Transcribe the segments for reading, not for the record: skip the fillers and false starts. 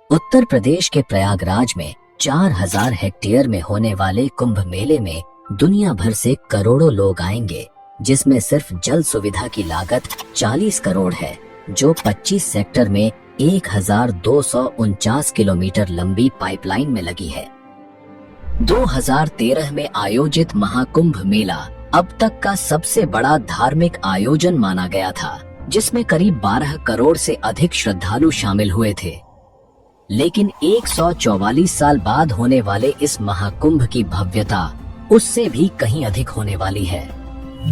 उत्तर प्रदेश के प्रयागराज में 4000 हेक्टेयर में होने वाले कुंभ मेले में दुनिया भर से करोड़ों लोग आएंगे, जिसमें सिर्फ जल सुविधा की लागत 40 करोड़ है, जो 25 सेक्टर में 1249 किलोमीटर लंबी पाइपलाइन में लगी है। 2013 में आयोजित महाकुंभ मेला अब तक का सबसे बड़ा धार्मिक आयोजन माना गया था, जिसमें करीब 12 करोड़ से अधिक श्रद्धालु शामिल हुए थे। लेकिन 144 साल बाद होने वाले इस महाकुंभ की भव्यता उससे भी कहीं अधिक होने वाली है।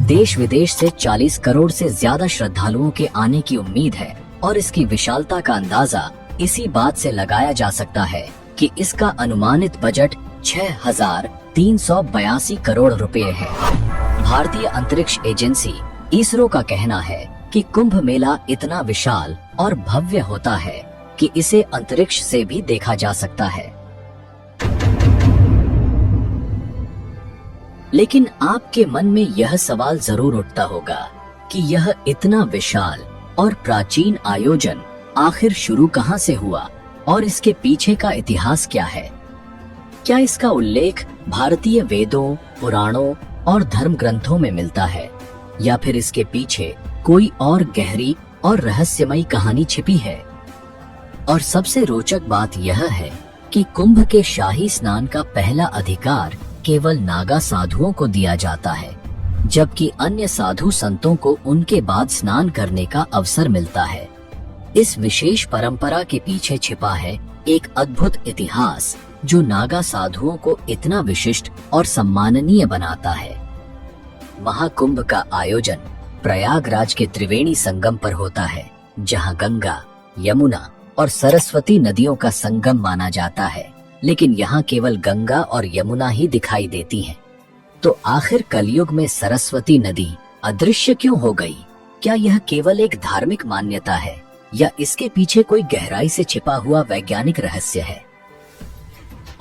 देश विदेश से 40 करोड़ से ज्यादा श्रद्धालुओं के आने की उम्मीद है और इसकी विशालता का अंदाजा इसी बात से लगाया जा सकता है कि इसका अनुमानित बजट 6382 करोड़ रुपए है। भारतीय अंतरिक्ष एजेंसी इसरो का कहना है कि कुंभ मेला इतना विशाल और भव्य होता है कि इसे अंतरिक्ष से भी देखा जा सकता है। लेकिन आपके मन में यह सवाल जरूर उठता होगा कि यह इतना विशाल और प्राचीन आयोजन आखिर शुरू कहां से हुआ और इसके पीछे का इतिहास क्या है? क्या इसका उल्लेख भारतीय वेदों, पुराणों और धर्म ग्रंथों में मिलता है, या फिर इसके पीछे कोई और गहरी और रहस्यमयी कहानी छिपी है? और सबसे रोचक बात यह है कि कुंभ के शाही स्नान का पहला अधिकार केवल नागा साधुओं को दिया जाता है, जबकि अन्य साधु संतों को उनके बाद स्नान करने का अवसर मिलता है। इस विशेष परंपरा के पीछे छिपा है एक अद्भुत इतिहास, जो नागा साधुओं को इतना विशिष्ट और सम्माननीय बनाता है। महाकुंभ का आयोजन प्रयागराज के त्रिवेणी संगम पर होता है, जहां गंगा, यमुना और सरस्वती नदियों का संगम माना जाता है। लेकिन यहाँ केवल गंगा और यमुना ही दिखाई देती हैं। तो आखिर कलयुग में सरस्वती नदी अदृश्य क्यों हो गई? क्या यह केवल एक धार्मिक मान्यता है, या इसके पीछे कोई गहराई से छिपा हुआ वैज्ञानिक रहस्य है?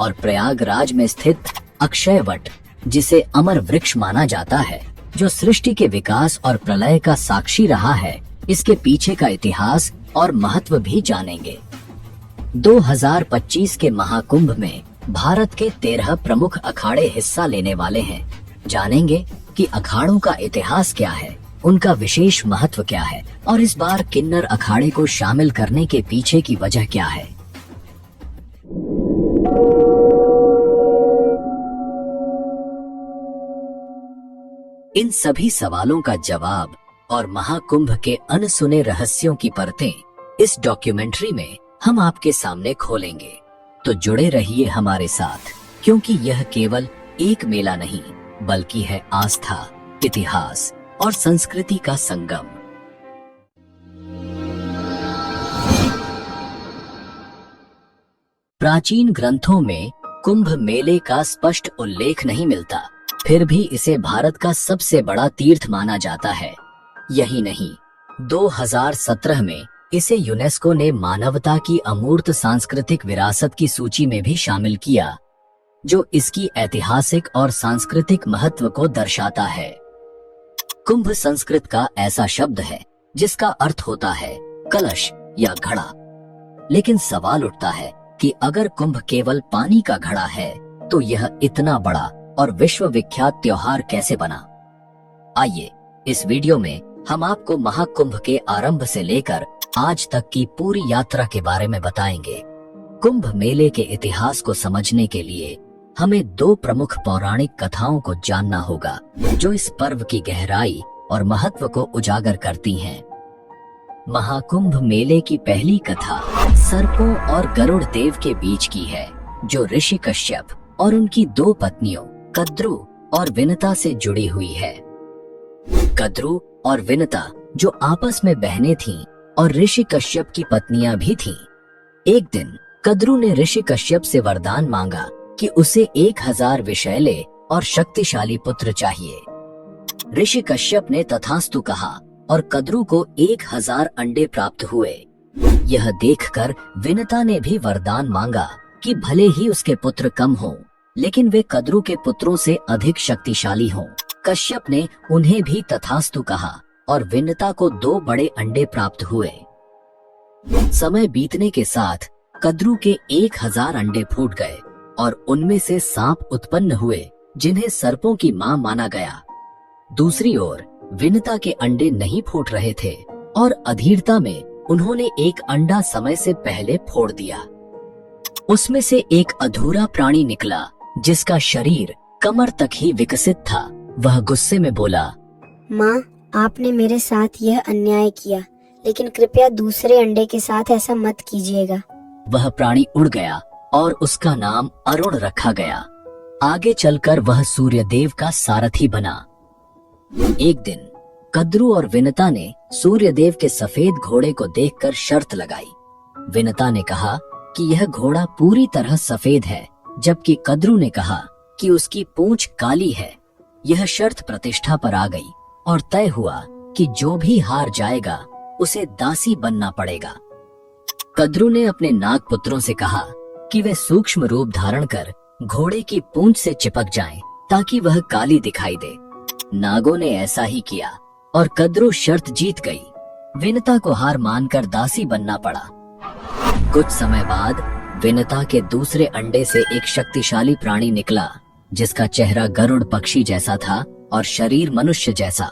और प्रयागराज में स्थित अक्षय वट, जिसे अमर वृक्ष माना जाता है, जो सृष्टि के विकास और प्रलय का साक्षी रहा है, इसके पीछे का इतिहास और महत्व भी जानेंगे। 2025 के महाकुंभ में भारत के 13 प्रमुख अखाड़े हिस्सा लेने वाले हैं। जानेंगे कि अखाड़ों का इतिहास क्या है, उनका विशेष महत्व क्या है, और इस बार किन्नर अखाड़े को शामिल करने के पीछे की वजह क्या है। इन सभी सवालों का जवाब और महाकुंभ के अनसुने रहस्यों की परतें इस डॉक्यूमेंट्री में हम आपके सामने खोलेंगे। तो जुड़े रहिए हमारे साथ, क्योंकि यह केवल एक मेला नहीं, बल्कि है आस्था, इतिहास और संस्कृति का संगम। प्राचीन ग्रंथों में कुंभ मेले का स्पष्ट उल्लेख नहीं मिलता, फिर भी इसे भारत का सबसे बड़ा तीर्थ माना जाता है। यही नहीं, 2017 में इसे यूनेस्को ने मानवता की अमूर्त सांस्कृतिक विरासत की सूची में भी शामिल किया, जो इसकी ऐतिहासिक और सांस्कृतिक महत्व को दर्शाता है। कुंभ संस्कृत का ऐसा शब्द है जिसका अर्थ होता है कलश या घड़ा। लेकिन सवाल उठता है कि अगर कुंभ केवल पानी का घड़ा है, तो यह इतना बड़ा और विश्व विख्यात त्योहार कैसे बना? आइए इस वीडियो में हम आपको महाकुंभ के आरंभ से लेकर आज तक की पूरी यात्रा के बारे में बताएंगे। कुंभ मेले के इतिहास को समझने के लिए हमें 2 प्रमुख पौराणिक कथाओं को जानना होगा, जो इस पर्व की गहराई और महत्व को उजागर करती हैं। महाकुंभ मेले की पहली कथा सर्पों और गरुड़ देव के बीच की है, जो ऋषि कश्यप और उनकी 2 पत्नियों कद्रु और विनता से जुड़ी हुई है। कद्रु और विनता जो आपस में बहनें थीं और ऋषि कश्यप की पत्नियां भी थीं। एक दिन कद्रु ने ऋषि कश्यप से वरदान मांगा कि उसे 1000 विषैले और शक्तिशाली पुत्र चाहिए। ऋषि कश्यप ने तथास्तु कहा और कद्रु को 1000 अंडे प्राप्त हुए। यह देखकर विनता ने भी वरदान मांगा कि भले ही उसके पुत्र कम हों, लेकिन वे कद्रु के पुत्रों से अधिक शक्तिशाली हों। कश्यप ने उन्हें भी तथास्तु कहा और विनता को 2 बड़े अंडे प्राप्त हुए। समय बीतने के साथ कद्रू के 1000 अंडे फूट गए और उनमें से सांप उत्पन्न हुए जिन्हें सर्पों की मां माना गया। दूसरी ओर विनता के अंडे नहीं फूट रहे थे और अधीरता में उन्होंने एक अंडा समय से पहले फोड़ दिया। उसमें से एक अधूरा प्राणी निकला जिसका शरीर कमर तक ही विकसित था। वह गुस्से में बोला, माँ, आपने मेरे साथ यह अन्याय किया, लेकिन कृपया दूसरे अंडे के साथ ऐसा मत कीजिएगा। वह प्राणी उड़ गया और उसका नाम अरुण रखा गया। आगे चलकर वह सूर्यदेव का सारथी बना। एक दिन कद्रू और विनता ने सूर्यदेव के सफेद घोड़े को देखकर शर्त लगाई। विनता ने कहा कि यह घोड़ा पूरी तरह सफेद है, जबकि कद्रू ने कहा कि उसकी पूंछ काली है। यह शर्त प्रतिष्ठा पर आ गई और तय हुआ कि जो भी हार जाएगा उसे दासी बनना पड़ेगा। कद्रू ने अपने नाग पुत्रों से कहा कि वे सूक्ष्म रूप धारण कर घोड़े की पूंछ से चिपक जाएं ताकि वह काली दिखाई दे। नागों ने ऐसा ही किया और कद्रू शर्त जीत गई। विनता को हार मानकर दासी बनना पड़ा। कुछ समय बाद विनता के दूसरे अंडे से एक शक्तिशाली प्राणी निकला जिसका चेहरा गरुड़ पक्षी जैसा था और शरीर मनुष्य जैसा।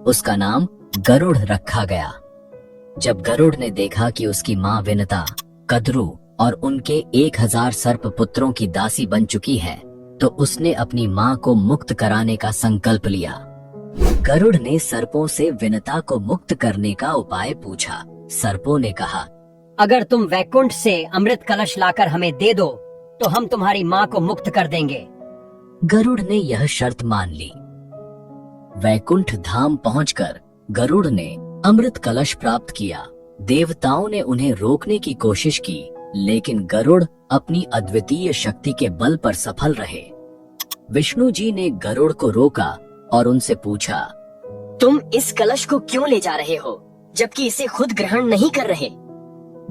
उसका नाम गरुड़ रखा गया। जब गरुड़ ने देखा कि उसकी मां विनता कद्रू और उनके 1000 सर्प पुत्रों की दासी बन चुकी है, तो उसने अपनी मां को मुक्त कराने का संकल्प लिया। गरुड़ ने सर्पों से विनता को मुक्त करने का उपाय पूछा। सर्पों ने कहा, अगर तुम वैकुंठ से अमृत कलश लाकर हमें दे दो तो हम तुम्हारी माँ को मुक्त कर देंगे। गरुड़ ने यह शर्त मान ली। वैकुंठ धाम पहुंचकर गरुड़ ने अमृत कलश प्राप्त किया। देवताओं ने उन्हें रोकने की कोशिश की, लेकिन गरुड़ अपनी अद्वितीय शक्ति के बल पर सफल रहे। विष्णु जी ने गरुड़ को रोका और उनसे पूछा, तुम इस कलश को क्यों ले जा रहे हो, जबकि इसे खुद ग्रहण नहीं कर रहे?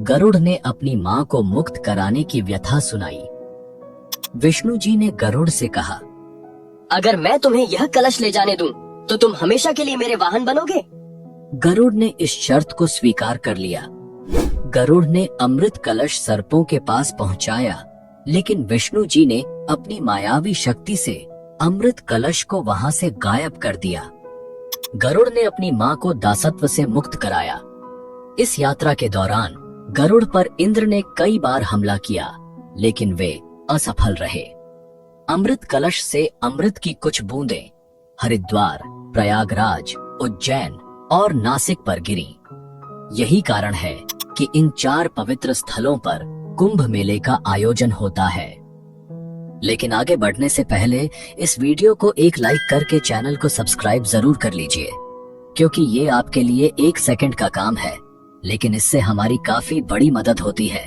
गरुड़ ने अपनी मां को मुक्त कराने की व्यथा सुनाई। विष्णु जी ने गरुड़ से कहा, अगर मैं तुम्हें यह कलश ले जाने दूं, तो तुम हमेशा के लिए मेरे वाहन बनोगे? गरुड़ ने इस शर्त को स्वीकार कर लिया। गरुड़ ने अमृत कलश सर्पों के पास पहुंचाया, लेकिन विष्णु जी ने अपनी मायावी शक्ति से अमृत कलश को वहां से गायब कर दिया। गरुड़ ने अपनी मां को दासत्व से मुक्त कराया। इस यात्रा के दौरान गरुड़ पर इंद्र ने कई बार हमला किया, लेकिन वे असफल रहे। अमृत कलश से अमृत की कुछ बूंदें हरिद्वार, प्रयागराज, उज्जैन और नासिक पर गिरी। यही कारण है कि इन 4 पवित्र स्थलों पर कुंभ मेले का आयोजन होता है। लेकिन आगे बढ़ने से पहले इस वीडियो को एक लाइक करके चैनल को सब्सक्राइब जरूर कर लीजिए, क्योंकि ये आपके लिए 1 सेकंड का काम है, लेकिन इससे हमारी काफी बड़ी मदद होती है।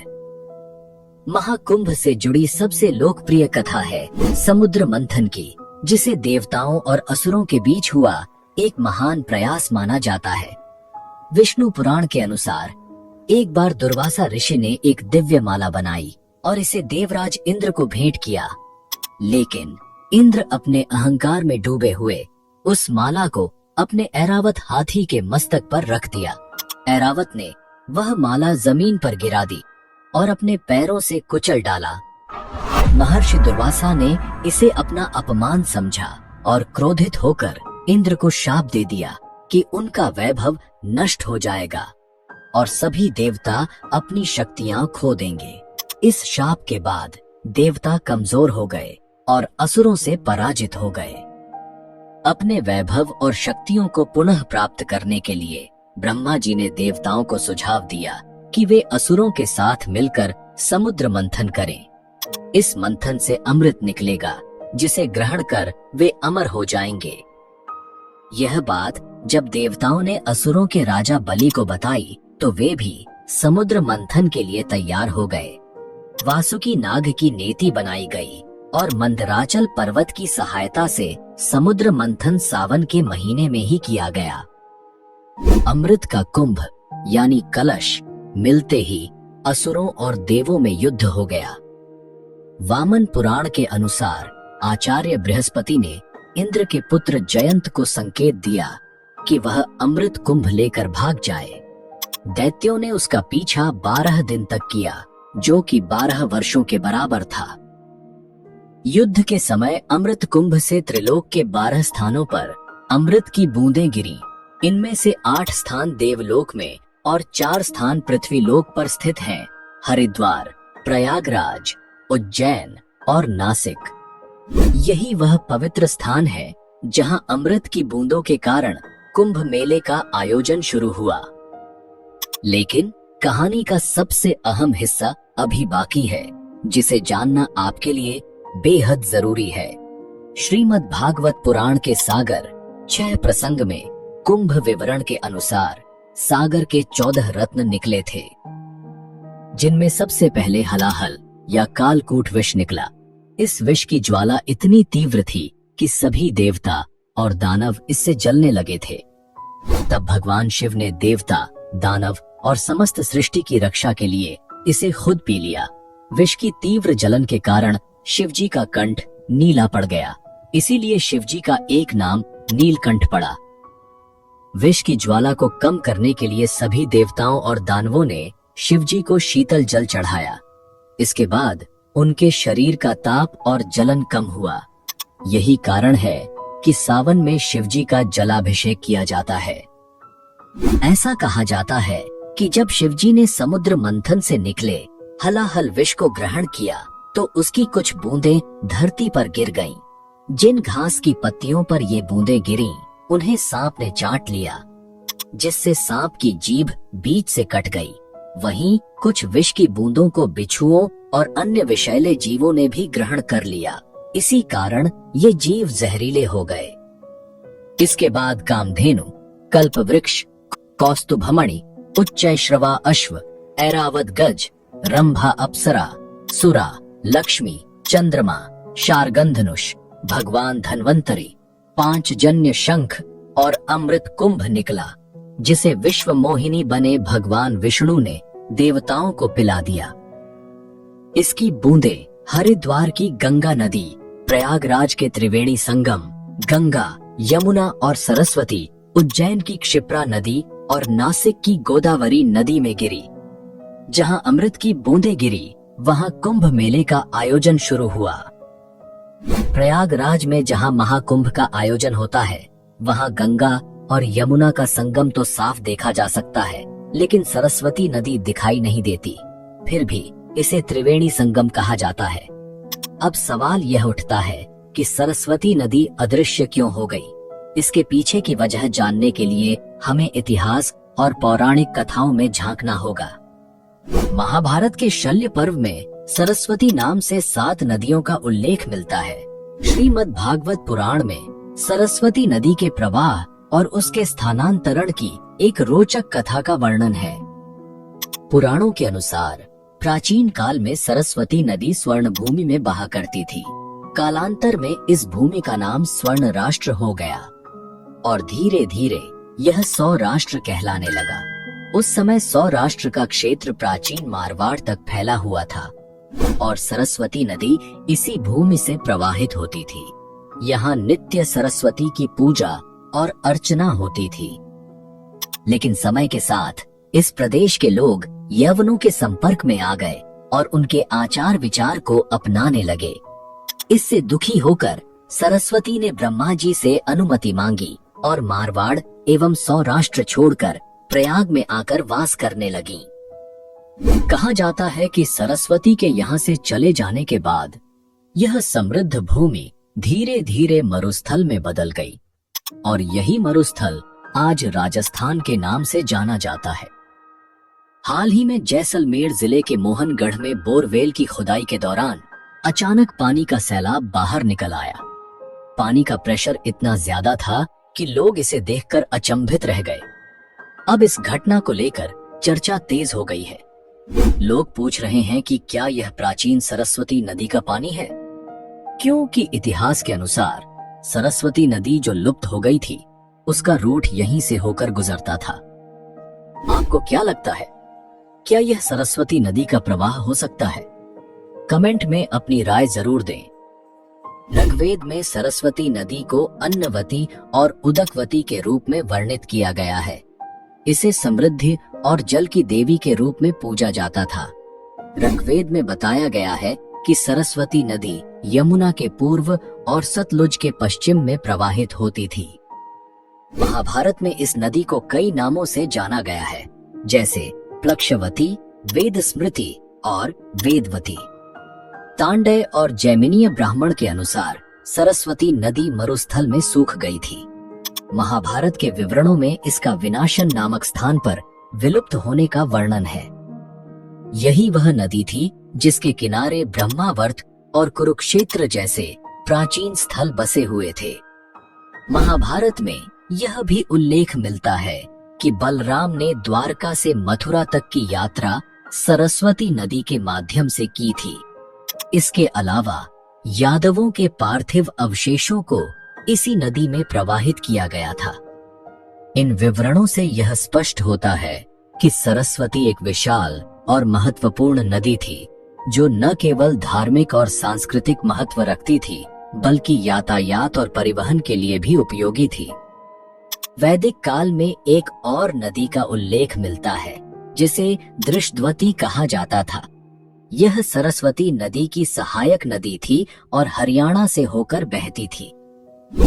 महाकुंभ से जुड़ी सबसे लोकप्रिय कथा है समुद्र मंथन की, जिसे देवताओं और असुरों के बीच हुआ एक महान प्रयास माना जाता है। विष्णु पुराण के अनुसार एक बार दुर्वासा ऋषि ने एक दिव्य माला बनाई और इसे देवराज इंद्र को भेंट किया, लेकिन इंद्र अपने अहंकार में डूबे हुए उस माला को अपने ऐरावत हाथी के मस्तक पर रख दिया। ऐरावत ने वह माला जमीन पर गिरा दी और अपने पैरों से कुचल डाला। महर्षि दुर्वासा ने इसे अपना अपमान समझा और क्रोधित होकर इंद्र को शाप दे दिया कि उनका वैभव नष्ट हो जाएगा और सभी देवता अपनी शक्तियां खो देंगे। इस शाप के बाद देवता कमजोर हो गए और असुरों से पराजित हो गए। अपने वैभव और शक्तियों को पुनः प्राप्त करने के लिए ब्रह्मा जी ने देवताओं को सुझाव दिया कि वे असुरों के साथ मिलकर समुद्र मंथन करें। इस मंथन से अमृत निकलेगा, जिसे ग्रहण कर वे अमर हो जाएंगे। यह बात जब देवताओं ने असुरों के राजा बलि को बताई, तो वे भी समुद्र मंथन के लिए तैयार हो गए। वासुकी नाग की नेति बनाई गई और मंदराचल पर्वत की सहायता से समुद्र मंथन सावन के महीने में ही किया गया। अमृत का कुंभ यानी कलश मिलते ही असुरों और देवों में युद्ध हो गया। वामन पुराण के अनुसार आचार्य बृहस्पति ने इंद्र के पुत्र जयंत को संकेत दिया कि वह अमृत कुंभ लेकर भाग जाए। दैत्यों ने उसका पीछा 12 दिन तक किया, जो कि 12 वर्षों के बराबर था। युद्ध के समय अमृत कुंभ से त्रिलोक के 12 स्थानों पर अमृत की बूंदें गिरी। इनमें से 8 स्थान देवलोक में और 4 स्थान पृथ्वीलोक पर स्थित हैं: हरिद्वार, प्रयागराज, उज्जैन और नासिक। यही वह पवित्र स्थान है जहां अमृत की बूंदों के कारण कुंभ मेले का आयोजन शुरू हुआ। लेकिन कहानी का सबसे अहम हिस्सा अभी बाकी है, जिसे जानना आपके लिए बेहद जरूरी है। श्रीमद् भागवत पुराण के सागर 6 प्रसंग में कुंभ विवरण के अनुसार सागर के 14 रत्न निकले थे, जिनमें सबसे पहले हलाहल या कालकूट विष निकला। इस विष की ज्वाला इतनी तीव्र थी कि सभी देवता और दानव इससे जलने लगे थे। तब भगवान शिव ने देवता, दानव और समस्त सृष्टि की रक्षा के लिए इसे खुद पी लिया। विष की तीव्र जलन के कारण शिवजी का कंठ नीला पड़ गया, इसीलिए शिवजी का एक नाम नीलकंठ पड़ा। विष की ज्वाला को कम करने के लिए सभी देवताओं और दानवों ने शिवजी को शीतल जल चढ़ाया। इसके बाद उनके शरीर का ताप और जलन कम हुआ। यही कारण है कि सावन में शिवजी का जलाभिषेक किया जाता है। ऐसा कहा जाता है कि जब शिवजी ने समुद्र मंथन से निकले हलाहल विष को ग्रहण किया तो उसकी कुछ बूंदें धरती पर गिर गईं। जिन घास की पत्तियों पर ये बूंदें गिरीं, उन्हें सांप ने चाट लिया, जिससे सांप की जीभ बीच से कट गई। वहीं कुछ विष की बूंदों को बिच्छुओं और अन्य विषैले जीवों ने भी ग्रहण कर लिया। इसी कारण ये जीव जहरीले हो गए। इसके बाद कामधेनु, कल्पवृक्ष, कौस्तुभमणि, उच्चैश्रवा अश्व, ऐरावत गज, रंभा अप्सरा, सुरा, लक्ष्मी, चंद्रमा, शारगंधनुष, भगवान धन्वंतरी, 5 जन्य शंख और अमृत कुंभ निकला, जिसे विश्व मोहिनी बने भगवान विष्णु ने देवताओं को पिला दिया। इसकी बूंदें हरिद्वार की गंगा नदी, प्रयागराज के त्रिवेणी संगम, गंगा, यमुना और सरस्वती, उज्जैन की क्षिप्रा नदी और नासिक की गोदावरी नदी में गिरी। जहां अमृत की बूंदें गिरी, वहां कुंभ मेले का आयोजन शुरू हुआ। प्रयागराज में जहां महाकुंभ का आयोजन होता है, वहां गंगा और यमुना का संगम तो साफ देखा जा सकता है, लेकिन सरस्वती नदी दिखाई नहीं देती। फिर भी इसे त्रिवेणी संगम कहा जाता है। अब सवाल यह उठता है कि सरस्वती नदी अदृश्य क्यों हो गई? इसके पीछे की वजह जानने के लिए हमें इतिहास और पौराणिक कथाओं में झांकना होगा। महाभारत के शल्य पर्व में सरस्वती नाम से 7 नदियों का उल्लेख मिलता है। श्रीमद् भागवत पुराण में सरस्वती नदी के प्रवाह और उसके स्थानांतरण की एक रोचक कथा का वर्णन है। पुराणों के अनुसार प्राचीन काल में सरस्वती नदी स्वर्ण भूमि में बहा करती थी। कालांतर में इस भूमि का नाम स्वर्ण राष्ट्र हो गया और धीरे धीरे यह 100 राष्ट्र कहलाने लगा। उस समय 100 राष्ट्र का क्षेत्र प्राचीन मारवाड़ तक फैला हुआ था और सरस्वती नदी इसी भूमि से प्रवाहित होती थी। यहाँ नित्य सरस्वती की पूजा और अर्चना होती थी। लेकिन समय के साथ इस प्रदेश के लोग यवनों के संपर्क में आ गए और उनके आचार विचार को अपनाने लगे। इससे दुखी होकर सरस्वती ने ब्रह्मा जी से अनुमति मांगी और मारवाड़ एवं 100 राष्ट्र छोड़कर प्रयाग में आकर वास करने लगी। कहा जाता है कि सरस्वती के यहाँ से चले जाने के बाद यह समृद्ध भूमि धीरे धीरे मरुस्थल में बदल गई और यही मरुस्थल आज राजस्थान के नाम से जाना जाता है। हाल ही में जैसलमेर जिले के मोहनगढ़ में बोरवेल की खुदाई के दौरान अचानक पानी का सैलाब बाहर निकल आया। पानी का प्रेशर इतना ज्यादा था कि लोग इसे देखकर अचंभित रह गए। अब इस घटना को लेकर चर्चा तेज हो गई है। लोग पूछ रहे हैं कि क्या यह प्राचीन सरस्वती नदी का पानी है, क्योंकि इतिहास के अनुसार सरस्वती नदी जो लुप्त हो गई थी उसका रूट यहीं से होकर गुजरता था। आपको क्या लगता है, क्या यह सरस्वती नदी का प्रवाह हो सकता है? कमेंट में अपनी राय जरूर दें। ऋग्वेद में सरस्वती नदी को अन्नवती और उदकवती के रूप में वर्णित किया गया है। इसे समृद्धि और जल की देवी के रूप में पूजा जाता था। ऋग्वेद में बताया गया है कि सरस्वती नदी यमुना के पूर्व और सतलुज के पश्चिम में प्रवाहित होती थी। महाभारत में इस नदी को कई नामों से जाना गया है, जैसे प्लक्षवती, वेद स्मृति और वेदवती। तांडय और जैमिनीय ब्राह्मण के अनुसार सरस्वती नदी मरुस्थल में सूख गई थी। महाभारत के विवरणों में इसका विनाशन नामक स्थान पर विलुप्त होने का वर्णन है। यही वह नदी थी जिसके किनारे ब्रह्मावर्त और कुरुक्षेत्र जैसे प्राचीन स्थल बसे हुए थे। महाभारत में यह भी उल्लेख मिलता है कि बलराम ने द्वारका से मथुरा तक की यात्रा सरस्वती नदी के माध्यम से की थी। इसके अलावा यादवों के पार्थिव अवशेषों को इसी नदी में प्रवाहित किया गया था। इन विवरणों से यह स्पष्ट होता है कि सरस्वती एक विशाल और महत्वपूर्ण नदी थी, जो न केवल धार्मिक और सांस्कृतिक महत्व रखती थी, बल्कि यातायात और परिवहन के लिए भी उपयोगी थी। वैदिक काल में एक और नदी का उल्लेख मिलता है, जिसे दृष्टवती कहा जाता था। यह सरस्वती नदी की सहायक नदी थी और हरियाणा से होकर बहती थी।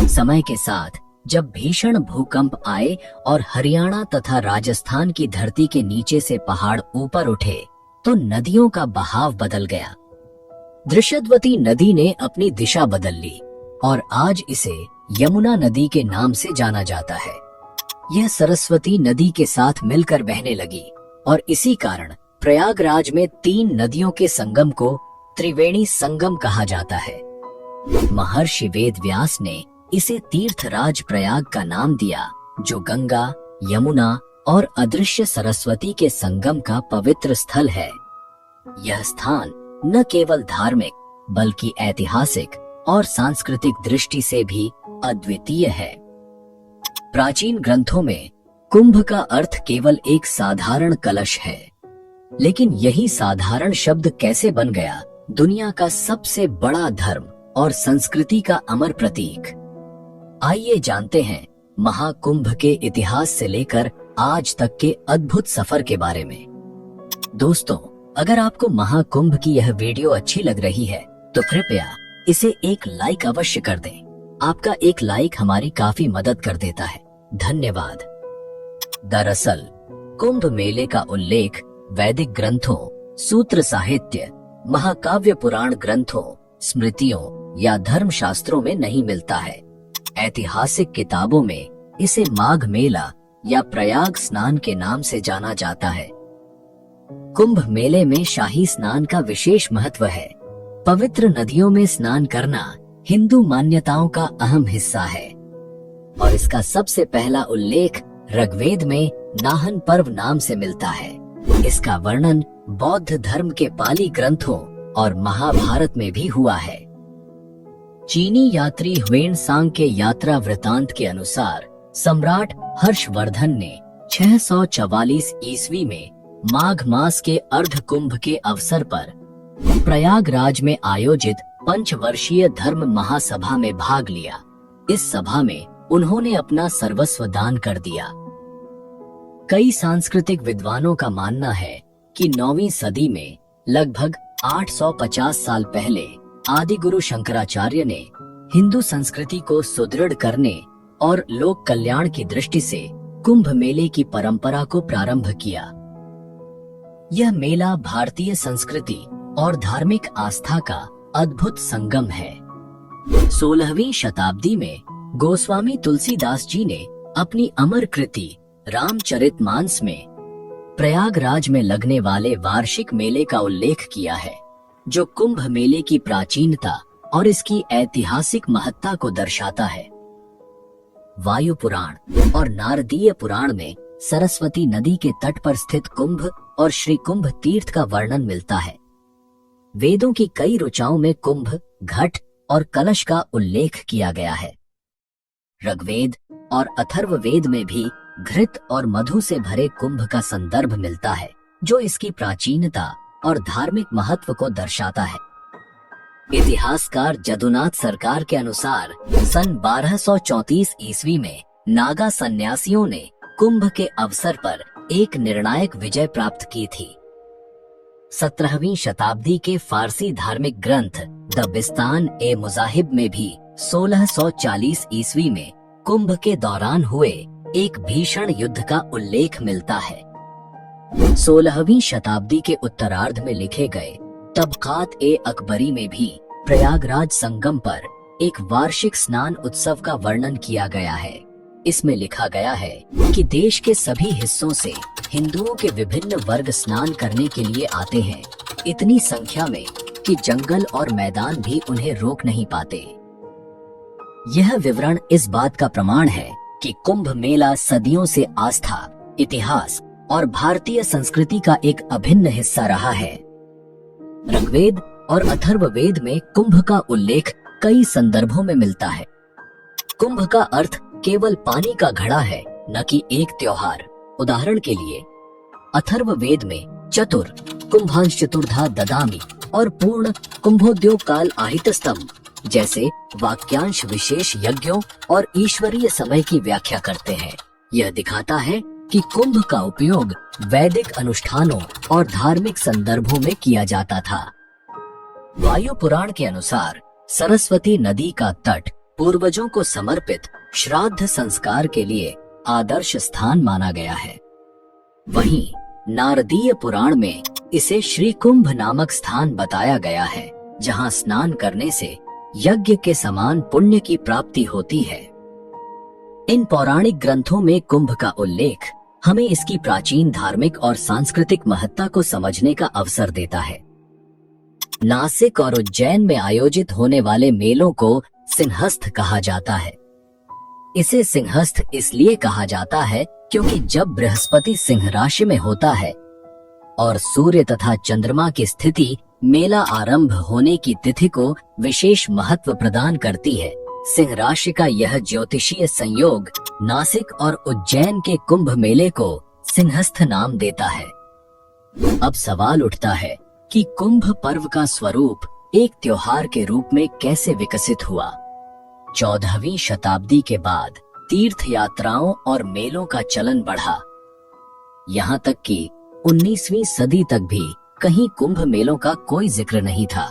समय के साथ जब भीषण भूकंप आए और हरियाणा तथा राजस्थान की धरती के नीचे से पहाड़ ऊपर उठे, तो नदियों का बहाव बदल गया। दृशद्वती नदी ने अपनी दिशा बदल ली और आज इसे यमुना नदी के नाम से जाना जाता है। यह सरस्वती नदी के साथ मिलकर बहने लगी और इसी कारण प्रयागराज में 3 नदियों के संगम को त्रिवेणी संगम कहा जाता है। महर्षि वेदव्यास ने इसे तीर्थराज प्रयाग का नाम दिया, जो गंगा, यमुना और अदृश्य सरस्वती के संगम का पवित्र स्थल है। यह स्थान न केवल धार्मिक बल्कि ऐतिहासिक और सांस्कृतिक दृष्टि से भी अद्वितीय है। प्राचीन ग्रंथों में कुंभ का अर्थ केवल एक साधारण कलश है, लेकिन यही साधारण शब्द कैसे बन गया दुनिया का सबसे बड़ा धर्म और संस्कृति का अमर प्रतीक। आइए जानते हैं महाकुंभ के इतिहास से लेकर आज तक के अद्भुत सफर के बारे में। दोस्तों, अगर आपको महाकुंभ की यह वीडियो अच्छी लग रही है तो कृपया इसे एक लाइक अवश्य कर दें। आपका एक लाइक हमारी काफी मदद कर देता है। धन्यवाद। दरअसल कुंभ मेले का उल्लेख वैदिक ग्रंथों, सूत्र साहित्य, महाकाव्य पुराण ग्रंथों, स्मृतियों या धर्मशास्त्रों में नहीं मिलता है। ऐतिहासिक किताबों में इसे माघ मेला या प्रयाग स्नान के नाम से जाना जाता है। कुंभ मेले में शाही स्नान का विशेष महत्व है। पवित्र नदियों में स्नान करना हिंदू मान्यताओं का अहम हिस्सा है और इसका सबसे पहला उल्लेख ऋग्वेद में नाहन पर्व नाम से मिलता है। इसका वर्णन बौद्ध धर्म के पाली ग्रंथों और महाभारत में भी हुआ है। चीनी यात्री ह्वेनसांग के यात्रा वृतांत के अनुसार सम्राट हर्षवर्धन ने 644 ईस्वी में माघ मास के अर्ध कुंभ के अवसर पर प्रयागराज में आयोजित पंचवर्षीय धर्म महासभा में भाग लिया। इस सभा में उन्होंने अपना सर्वस्व दान कर दिया। कई सांस्कृतिक विद्वानों का मानना है कि 9वीं सदी में लगभग 850 साल पहले आदि गुरु शंकराचार्य ने हिंदू संस्कृति को सुदृढ़ करने और लोक कल्याण की दृष्टि से कुंभ मेले की परंपरा को प्रारंभ किया। यह मेला भारतीय संस्कृति और धार्मिक आस्था का अद्भुत संगम है। 16वीं शताब्दी में गोस्वामी तुलसीदास जी ने अपनी अमर कृति रामचरितमानस में प्रयागराज में लगने वाले वार्षिक मेले का उल्लेख किया है, जो कुंभ मेले की प्राचीनता और इसकी ऐतिहासिक महत्ता को दर्शाता है। वायु पुराण और नारदीय पुराण में सरस्वती नदी के तट पर स्थित कुंभ और श्री कुंभ तीर्थ का वर्णन मिलता है। वेदों की कई ऋचाओं में कुंभ, घट और कलश का उल्लेख किया गया है। ऋग्वेद और अथर्ववेद में भी घृत और मधु से भरे कुंभ का संदर्भ मिलता है, जो इसकी प्राचीनता और धार्मिक महत्व को दर्शाता है। इतिहासकार जदुनाथ सरकार के अनुसार सन 1234 ईस्वी में नागा सन्यासियों ने कुंभ के अवसर पर एक निर्णायक विजय प्राप्त की थी। 17वीं शताब्दी के फारसी धार्मिक ग्रंथ द बिस्तान ए मुजाहिब में भी 1640 ईस्वी में कुंभ के दौरान हुए एक भीषण युद्ध का उल्लेख मिलता है। 16वीं शताब्दी के उत्तरार्ध में लिखे गए तबकात ए अकबरी में भी प्रयागराज संगम पर एक वार्षिक स्नान उत्सव का वर्णन किया गया है। इसमें लिखा गया है कि देश के सभी हिस्सों से हिंदुओं के विभिन्न वर्ग स्नान करने के लिए आते हैं, इतनी संख्या में कि जंगल और मैदान भी उन्हें रोक नहीं पाते। यह विवरण इस बात का प्रमाण है कि कुंभ मेला सदियों से आस्था, इतिहास और भारतीय संस्कृति का एक अभिन्न हिस्सा रहा है। ऋग्वेद और अथर्ववेद में कुंभ का उल्लेख कई संदर्भों में मिलता है। कुंभ का अर्थ केवल पानी का घड़ा है, न कि एक त्योहार। उदाहरण के लिए अथर्ववेद में चतुर कुंभांश चतुर्धा ददामी और पूर्ण कुंभोद्योग काल आहितस्तम जैसे वाक्यांश विशेष यज्ञों और ईश्वरीय समय की व्याख्या करते हैं। यह दिखाता है कि कुंभ का उपयोग वैदिक अनुष्ठानों और धार्मिक संदर्भों में किया जाता था। वायु पुराण के अनुसार सरस्वती नदी का तट पूर्वजों को समर्पित श्राद्ध संस्कार के लिए आदर्श स्थान माना गया है। वहीं नारदीय पुराण में इसे श्री कुंभ नामक स्थान बताया गया है, जहां स्नान करने से यज्ञ के समान पुण्य की प्राप्ति होती है। इन पौराणिक ग्रंथों में कुंभ का उल्लेख हमें इसकी प्राचीन धार्मिक और सांस्कृतिक महत्ता को समझने का अवसर देता है। नासिक और उज्जैन में आयोजित होने वाले मेलों को सिंहस्थ कहा जाता है। इसे सिंहस्थ इसलिए कहा जाता है क्योंकि जब बृहस्पति सिंह राशि में होता है और सूर्य तथा चंद्रमा की स्थिति मेला आरंभ होने की तिथि को विशेष महत्व प्रदान करती है। सिंह राशि का यह ज्योतिषीय संयोग नासिक और उज्जैन के कुंभ मेले को सिंहस्थ नाम देता है। अब सवाल उठता है कि कुंभ पर्व का स्वरूप एक त्योहार के रूप में कैसे विकसित हुआ। 14वीं शताब्दी के बाद तीर्थ यात्राओं और मेलों का चलन बढ़ा। यहाँ तक कि 19वीं सदी तक भी कहीं कुंभ मेलों का कोई जिक्र नहीं था।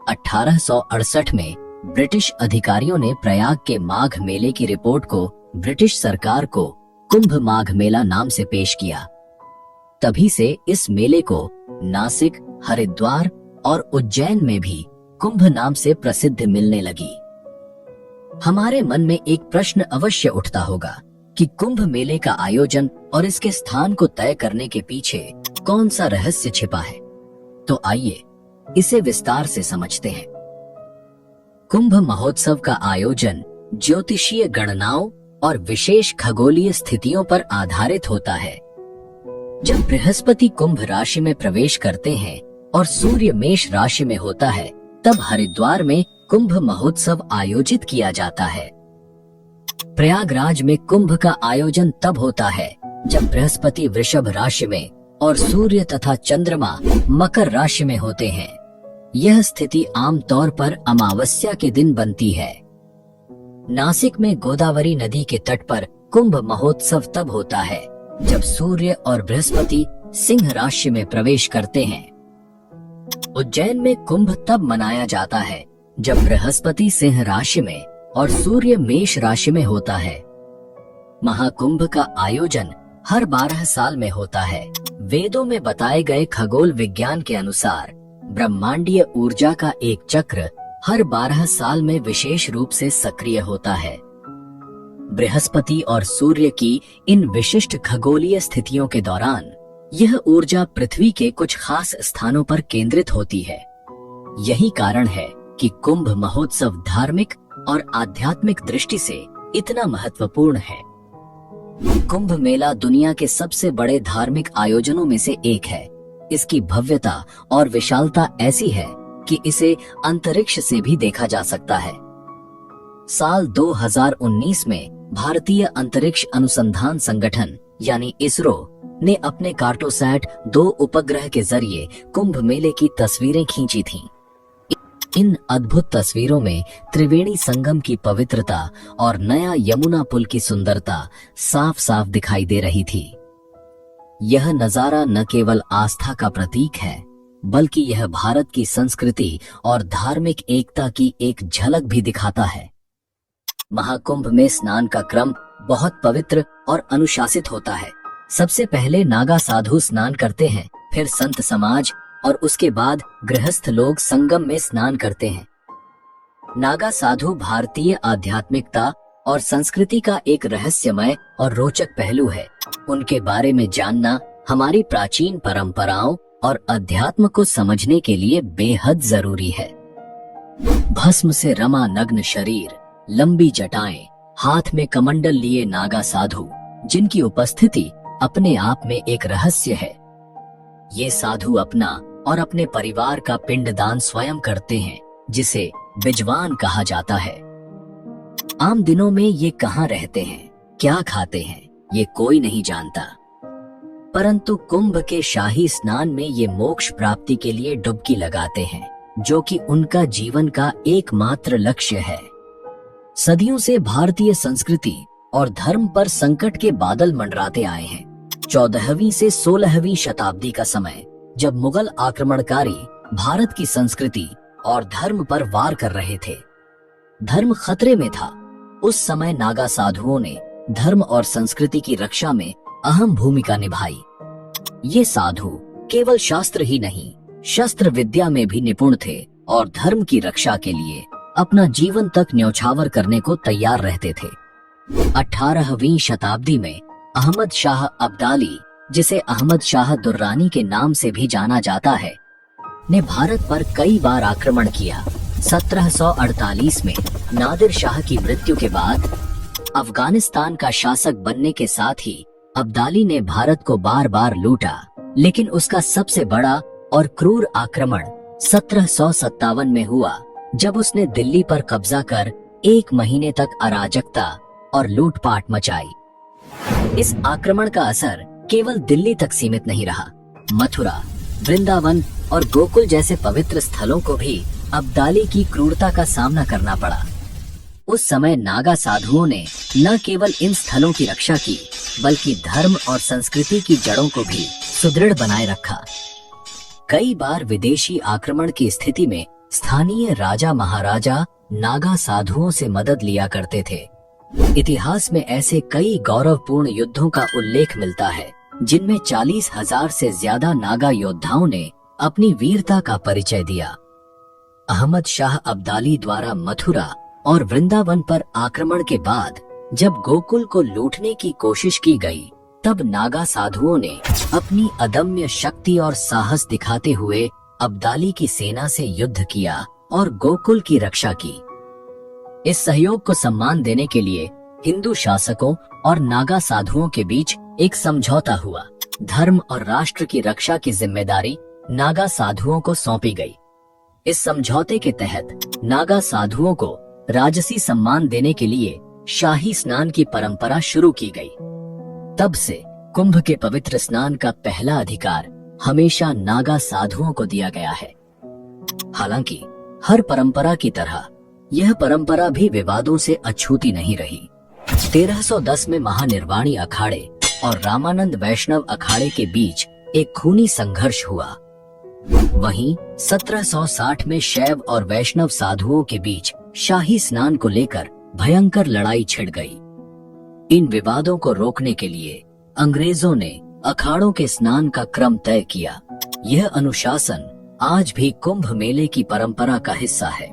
1868 में ब्रिटिश अधिकारियों ने प्रयाग के माघ मेले की रिपोर्ट को ब्रिटिश सरकार को कुंभ माघ मेला नाम से पेश किया। तभी से इस मेले को नासिक, हरिद्वार और उज्जैन में भी कुंभ नाम से प्रसिद्ध मिलने लगी। हमारे मन में एक प्रश्न अवश्य उठता होगा कि कुंभ मेले का आयोजन और इसके स्थान को तय करने के पीछे कौन सा रहस्य छिपा है। तो आइए इसे विस्तार से समझते हैं। कुंभ महोत्सव का आयोजन ज्योतिषीय गणनाओं और विशेष खगोलीय स्थितियों पर आधारित होता है। जब बृहस्पति कुंभ राशि में प्रवेश करते हैं और सूर्य मेष राशि में होता है, तब हरिद्वार में कुंभ महोत्सव आयोजित किया जाता है। प्रयागराज में कुंभ का आयोजन तब होता है जब बृहस्पति वृषभ राशि में और सूर्य तथा चंद्रमा मकर राशि में होते हैं। यह स्थिति आमतौर पर अमावस्या के दिन बनती है। नासिक में गोदावरी नदी के तट पर कुंभ महोत्सव तब होता है जब सूर्य और बृहस्पति सिंह राशि में प्रवेश करते हैं। उज्जैन में कुंभ तब मनाया जाता है जब बृहस्पति सिंह राशि में और सूर्य मेष राशि में होता है। महाकुंभ का आयोजन हर 12 साल में होता है। वेदों में बताए गए खगोल विज्ञान के अनुसार ब्रह्मांडीय ऊर्जा का एक चक्र हर 12 साल में विशेष रूप से सक्रिय होता है। बृहस्पति और सूर्य की इन विशिष्ट खगोलीय स्थितियों के दौरान यह ऊर्जा पृथ्वी के कुछ खास स्थानों पर केंद्रित होती है। यही कारण है कि कुंभ महोत्सव धार्मिक और आध्यात्मिक दृष्टि से इतना महत्वपूर्ण है। कुंभ मेला दुनिया के सबसे बड़े धार्मिक आयोजनों में से एक है। इसकी भव्यता और विशालता ऐसी है कि इसे अंतरिक्ष से भी देखा जा सकता है। साल 2019 में भारतीय अंतरिक्ष अनुसंधान संगठन यानी इसरो ने अपने कार्टोसैट 2 उपग्रह के जरिए कुंभ मेले की तस्वीरें खींची थीं। इन अद्भुत तस्वीरों में त्रिवेणी संगम की पवित्रता और नया यमुना पुल की सुंदरता साफ साफ दिखाई दे रही थी। यह नजारा न केवल आस्था का प्रतीक है, बल्कि यह भारत की संस्कृति और धार्मिक एकता की एक झलक भी दिखाता है। महाकुंभ में स्नान का क्रम बहुत पवित्र और अनुशासित होता है। सबसे पहले नागा साधु स्नान करते हैं, फिर संत समाज और उसके बाद गृहस्थ लोग संगम में स्नान करते हैं। नागा साधु भारतीय आध्यात्मिकता और संस्कृति का एक रहस्यमय और रोचक पहलू है। उनके बारे में जानना हमारी प्राचीन परंपराओं और अध्यात्म को समझने के लिए बेहद जरूरी है। भस्म से रमा नग्न शरीर, लंबी जटाएं, हाथ में कमंडल लिए नागा साधु, जिनकी उपस्थिति अपने आप में एक रहस्य है। ये साधु अपना और अपने परिवार का पिंडदान स्वयं करते हैं, जिसे बिजवान कहा जाता है। आम दिनों में ये कहाँ रहते हैं, क्या खाते हैं, ये कोई नहीं जानता। परंतु कुंभ के शाही स्नान में ये मोक्ष प्राप्ति के लिए डुबकी लगाते हैं, जो कि उनका जीवन का एकमात्र लक्ष्य है। सदियों से भारतीय संस्कृति और धर्म पर संकट के बादल मंडराते आए हैं। 14वीं से 16वीं शताब्दी का समय, जब मुगल आक्रमणकारी भारत की संस्कृति और धर्म पर वार कर रहे थे, धर्म खतरे में था। उस समय नागा साधुओं ने धर्म और संस्कृति की रक्षा में अहम भूमिका निभाई। ये साधु केवल शास्त्र ही नहीं, शस्त्र विद्या में भी निपुण थे और धर्म की रक्षा के लिए अपना जीवन तक न्यौछावर करने को तैयार रहते थे। 18वीं शताब्दी में अहमद शाह अब्दाली, जिसे अहमद शाह दुर्रानी के नाम से भी जाना जाता है, ने भारत पर कई बार आक्रमण किया। 1748 में नादिर शाह की मृत्यु के बाद अफगानिस्तान का शासक बनने के साथ ही अब्दाली ने भारत को बार बार लूटा, लेकिन उसका सबसे बड़ा और क्रूर आक्रमण 1757 में हुआ, जब उसने दिल्ली पर कब्जा कर 1 महीने तक अराजकता और लूटपाट मचाई। इस आक्रमण का असर केवल दिल्ली तक सीमित नहीं रहा। मथुरा, वृंदावन और गोकुल जैसे पवित्र स्थलों को भी अब्दाली की क्रूरता का सामना करना पड़ा। उस समय नागा साधुओं ने न केवल इन स्थलों की रक्षा की, बल्कि धर्म और संस्कृति की जड़ों को भी सुदृढ़ बनाए रखा। कई बार विदेशी आक्रमण की स्थिति में स्थानीय राजा महाराजा नागा साधुओं से मदद लिया करते थे। इतिहास में ऐसे कई गौरवपूर्ण युद्धों का उल्लेख मिलता है, जिनमें 40,000 से ज्यादा नागा योद्धाओं ने अपनी वीरता का परिचय दिया। अहमद शाह अब्दाली द्वारा मथुरा और वृंदावन पर आक्रमण के बाद जब गोकुल को लूटने की कोशिश की गई, तब नागा साधुओं ने अपनी अदम्य शक्ति और साहस दिखाते हुए अब्दाली की सेना से युद्ध किया और गोकुल की रक्षा की। इस सहयोग को सम्मान देने के लिए हिंदू शासकों और नागा साधुओं के बीच एक समझौता हुआ। धर्म और राष्ट्र की रक्षा की जिम्मेदारी नागा साधुओं को सौंपी गई। इस समझौते के तहत नागा साधुओं को राजसी सम्मान देने के लिए शाही स्नान की परंपरा शुरू की गई। तब से कुंभ के पवित्र स्नान का पहला अधिकार हमेशा नागा साधुओं को दिया गया है। हालांकि हर परंपरा की तरह यह परंपरा भी विवादों से अछूती नहीं रही। 1310 में महानिर्वाणी अखाड़े और रामानंद वैष्णव अखाड़े के बीच एक खूनी संघर्ष हुआ। वहीं 1760 में शैव और वैष्णव साधुओं के बीच शाही स्नान को लेकर भयंकर लड़ाई छिड़ गई। इन विवादों को रोकने के लिए अंग्रेजों ने अखाड़ों के स्नान का क्रम तय किया। यह अनुशासन आज भी कुंभ मेले की परंपरा का हिस्सा है।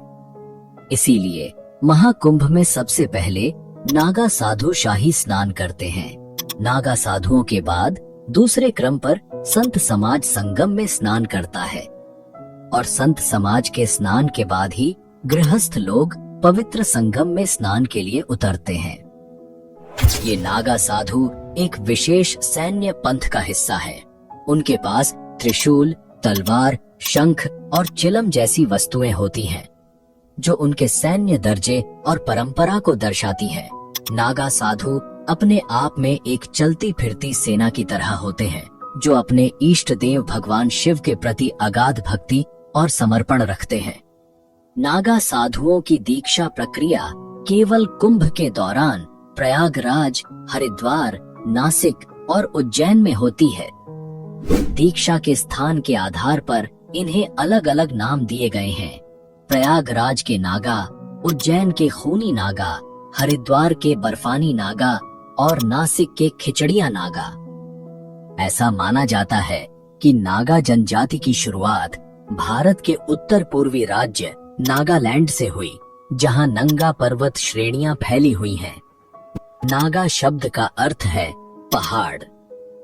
इसीलिए महाकुंभ में सबसे पहले नागा साधु शाही स्नान करते हैं। नागा साधुओं के बाद दूसरे क्रम पर संत समाज संगम में स्नान करता है और संत समाज के स्नान के बाद ही गृहस्थ लोग पवित्र संगम में स्नान के लिए उतरते हैं। ये नागा साधु एक विशेष सैन्य पंथ का हिस्सा है। उनके पास त्रिशूल, तलवार, शंख और चिलम जैसी वस्तुएं होती हैं, जो उनके सैन्य दर्जे और परंपरा को दर्शाती हैं। नागा साधु अपने आप में एक चलती फिरती सेना की तरह होते हैं, जो अपने इष्ट देव भगवान शिव के प्रति अगाध भक्ति और समर्पण रखते हैं। नागा साधुओं की दीक्षा प्रक्रिया केवल कुंभ के दौरान प्रयागराज, हरिद्वार, नासिक और उज्जैन में होती है। दीक्षा के स्थान के आधार पर इन्हें अलग अलग नाम दिए गए हैं। प्रयागराज के नागा, उज्जैन के खूनी नागा, हरिद्वार के बर्फानी नागा और नासिक के खिचड़िया नागा। ऐसा माना जाता है कि नागा जनजाति की शुरुआत भारत के उत्तर पूर्वी राज्य नागालैंड से हुई, जहां नंगा पर्वत श्रेणियां फैली हुई हैं। नागा शब्द का अर्थ है पहाड़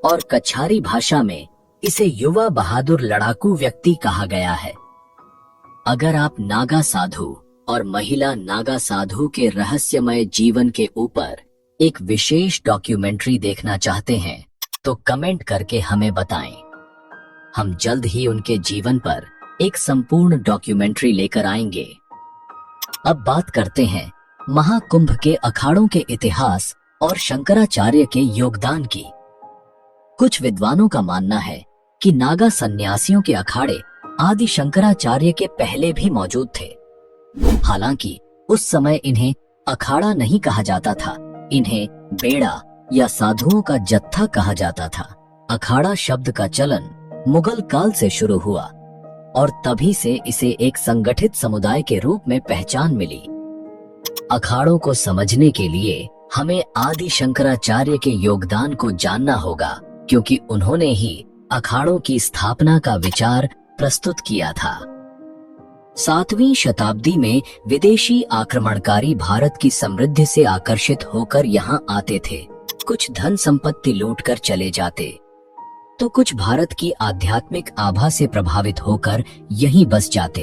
और कछारी भाषा में इसे युवा बहादुर लड़ाकू व्यक्ति कहा गया है। अगर आप नागा साधु और महिला नागा साधु के रहस्यमय जीवन के ऊपर एक विशेष डॉक्यूमेंट्री देखना चाहते हैं तो कमेंट करके हमें बताएं। हम जल्द ही उनके जीवन पर एक संपूर्ण डॉक्यूमेंट्री लेकर आएंगे। अब बात करते हैं महाकुंभ के अखाड़ों के इतिहास और शंकराचार्य के योगदान की। कुछ विद्वानों का मानना है कि नागा सन्यासियों के अखाड़े आदि शंकराचार्य के पहले भी मौजूद थे। हालांकि उस समय इन्हें अखाड़ा नहीं कहा जाता था, इन्हें बेड़ा या साधुओं का जत्था कहा जाता था। अखाड़ा शब्द का चलन मुगल काल से शुरू हुआ और तभी से इसे एक संगठित समुदाय के रूप में पहचान मिली। अखाड़ों को समझने के लिए हमें आदि शंकराचार्य के योगदान को जानना होगा, क्योंकि उन्होंने ही अखाड़ों की स्थापना का विचार प्रस्तुत किया था। 7वीं शताब्दी में विदेशी आक्रमणकारी भारत की समृद्धि से आकर्षित होकर यहाँ आते थे। कुछ धन संपत्ति लूटकर चले जाते, तो कुछ भारत की आध्यात्मिक आभा से प्रभावित होकर यहीं बस जाते।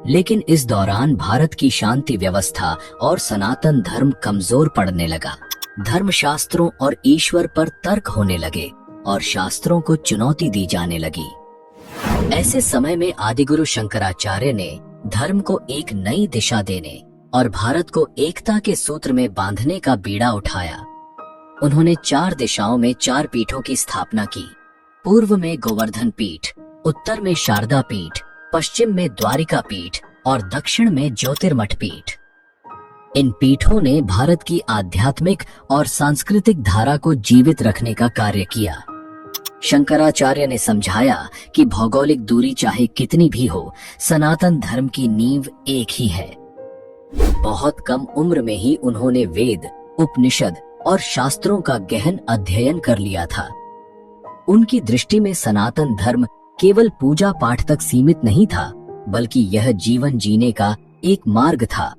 लेकिन इस दौरान भारत की शांति व्यवस्था और सनातन धर्म कमजोर पड़ने लगा। धर्मशास्त्रों और ईश्वर पर तर्क होने लगे और शास्त्रों को चुनौती दी जाने लगी। ऐसे समय में आदिगुरु शंकराचार्य ने धर्म को एक नई दिशा देने और भारत को एकता के सूत्र में बांधने का बीड़ा उठाया। उन्होंने 4 दिशाओं में 4 पीठों की स्थापना की। पूर्व में गोवर्धन पीठ, उत्तर में शारदा पीठ, पश्चिम में द्वारिका पीठ और दक्षिण में ज्योतिर्मठ पीठ। इन पीठों ने भारत की आध्यात्मिक और सांस्कृतिक धारा को जीवित रखने का कार्य किया। शंकराचार्य ने समझाया कि भौगोलिक दूरी चाहे कितनी भी हो, सनातन धर्म की नींव एक ही है। बहुत कम उम्र में ही उन्होंने वेद, उपनिषद और शास्त्रों का गहन अध्ययन कर लिया था। उनकी दृष्टि में सनातन धर्म केवल पूजा पाठ तक सीमित नहीं था, बल्कि यह जीवन जीने का एक मार्ग था।